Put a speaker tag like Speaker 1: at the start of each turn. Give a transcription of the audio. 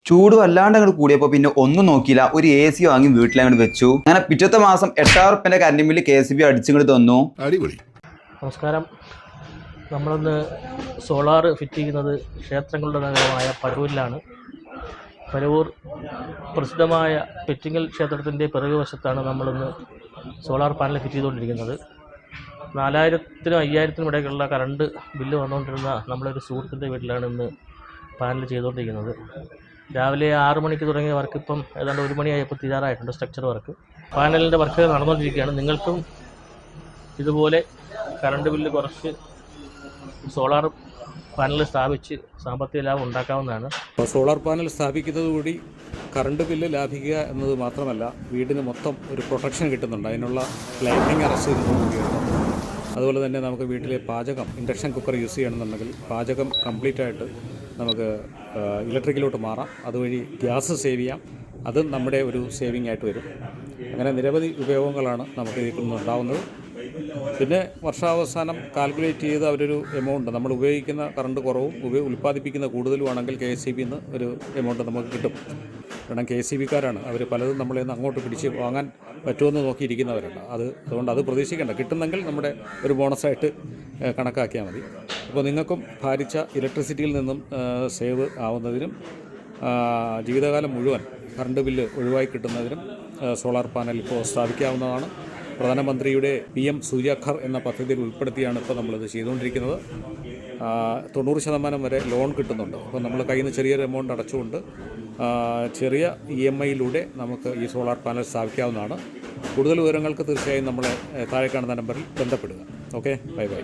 Speaker 1: ചൂട് വല്ലാണ്ട് അങ്ങോട്ട് കൂടിയപ്പോൾ പിന്നെ ഒന്നും നോക്കിയില്ല, ഒരു AC വാങ്ങി വീട്ടിലങ്ങോട്ട് വെച്ചു. അങ്ങനെ പിറ്റത്തെ മാസം 8,000 റുപ്യൻ്റെ കറണ്ട് ബില്ല് KSB അടിച്ചിങ്ങോട്ട് തന്നു.
Speaker 2: അടിപൊളി.
Speaker 3: നമസ്കാരം. നമ്മളിന്ന് സോളാർ ഫിറ്റ് ചെയ്യുന്നത് ക്ഷേത്രങ്ങളുടെ നഗരമായ പരവൂരിലാണ്. പരവൂർ പ്രസിദ്ധമായ പെറ്റിങ്ങൽ ക്ഷേത്രത്തിൻ്റെ പിറകുവശത്താണ് നമ്മളിന്ന് സോളാർ പാനൽ ഫിറ്റ് ചെയ്തുകൊണ്ടിരിക്കുന്നത്. 4,000-നും 5,000-നും ഇടയ്ക്കുള്ള കറണ്ട് ബില്ല് വന്നുകൊണ്ടിരുന്ന നമ്മളൊരു സുഹൃത്തിൻ്റെ വീട്ടിലാണ് ഇന്ന് പാനൽ ചെയ്തുകൊണ്ടിരിക്കുന്നത്. രാവിലെ 6 മണിക്ക് തുടങ്ങിയ വർക്ക് ഇപ്പം ഏതാണ്ട് 1 മണിയായപ്പോൾ തീരാറായിട്ടുണ്ട്. സ്ട്രക്ചർ വർക്ക്, പാനലിൻ്റെ വർക്ക് നടന്നുകൊണ്ടിരിക്കുകയാണ്. നിങ്ങൾക്കും ഇതുപോലെ കറണ്ട് ബില്ല് കുറച്ച് സോളാർ പാനൽ സ്ഥാപിച്ച് സാമ്പത്തിക ലാഭം ഉണ്ടാക്കാവുന്നതാണ്.
Speaker 4: സോളാർ പാനൽ സ്ഥാപിക്കുന്നതുകൂടി കറണ്ട് ബില്ല് ലാഭിക്കുക എന്നത് മാത്രമല്ല, വീടിന് മൊത്തം ഒരു പ്രൊട്ടക്ഷൻ കിട്ടുന്നുണ്ട്. അതിനുള്ള ലൈറ്റിംഗ് അറസ്റ്റ് കൂടിയുണ്ട്. അതുപോലെ തന്നെ നമുക്ക് വീട്ടിലെ പാചകം, ഇൻഡക്ഷൻ കുക്കർ യൂസ് ചെയ്യണമെന്നുണ്ടെങ്കിൽ പാചകം കംപ്ലീറ്റായിട്ട് നമുക്ക് ഇലക്ട്രിക്കിലോട്ട് മാറാം. അതുവഴി ഗ്യാസ് സേവ് ചെയ്യാം. അതും നമ്മുടെ ഒരു സേവിങ് ആയിട്ട് വരും. അങ്ങനെ നിരവധി ഉപയോഗങ്ങളാണ് നമുക്ക് ഇതിൽ നിന്നുണ്ടാവുന്നത്. പിന്നെ വർഷാവസാനം കാൽക്കുലേറ്റ് ചെയ്ത് അവരൊരു എമൗണ്ട്, നമ്മൾ ഉപയോഗിക്കുന്ന കറണ്ട് കുറവും ഉൽപ്പാദിപ്പിക്കുന്ന കൂടുതലുമാണെങ്കിൽ KSEBിന്ന് ഒരു എമൗണ്ട് നമുക്ക് കിട്ടും. കാരണം KSEBിക്കാരാണ് അവർ പലതും നമ്മളിൽ നിന്ന് അങ്ങോട്ട് പിടിച്ച് വാങ്ങാൻ പറ്റുമെന്ന് നോക്കിയിരിക്കുന്നവരാണ്. അതുകൊണ്ട് അത് പ്രതീക്ഷിക്കേണ്ട. കിട്ടുന്നെങ്കിൽ നമ്മുടെ ഒരു ബോണസായിട്ട് കണക്കാക്കിയാൽ മതി. അപ്പോൾ നിങ്ങൾക്കും ഭാരിച്ച ഇലക്ട്രിസിറ്റിയിൽ നിന്നും സേവ് ആവുന്നതിനും ജീവിതകാലം മുഴുവൻ കറണ്ട് ബില്ല് ഒഴിവായി കിട്ടുന്നതിനും സോളാർ പാനൽ ഇപ്പോൾ സ്ഥാപിക്കാവുന്നതാണ്. പ്രധാനമന്ത്രിയുടെ PM സൂര്യാഘർ എന്ന പദ്ധതിയിൽ ഉൾപ്പെടുത്തിയാണ് ഇപ്പോൾ നമ്മളിത് ചെയ്തുകൊണ്ടിരിക്കുന്നത്. 90% വരെ ലോൺ കിട്ടുന്നുണ്ട്. അപ്പോൾ നമ്മൾ കയ്യിൽ നിന്ന് ചെറിയൊരു എമൗണ്ട് അടച്ചുകൊണ്ട് ചെറിയ EMIയിലൂടെ നമുക്ക് ഈ സോളാർ പാനൽ സ്ഥാപിക്കാവുന്നതാണ്. കൂടുതൽ വിവരങ്ങൾക്ക് തീർച്ചയായും നമ്മളെ താഴെ കാണുന്ന നമ്പറിൽ ബന്ധപ്പെടുക. Okay, bye bye.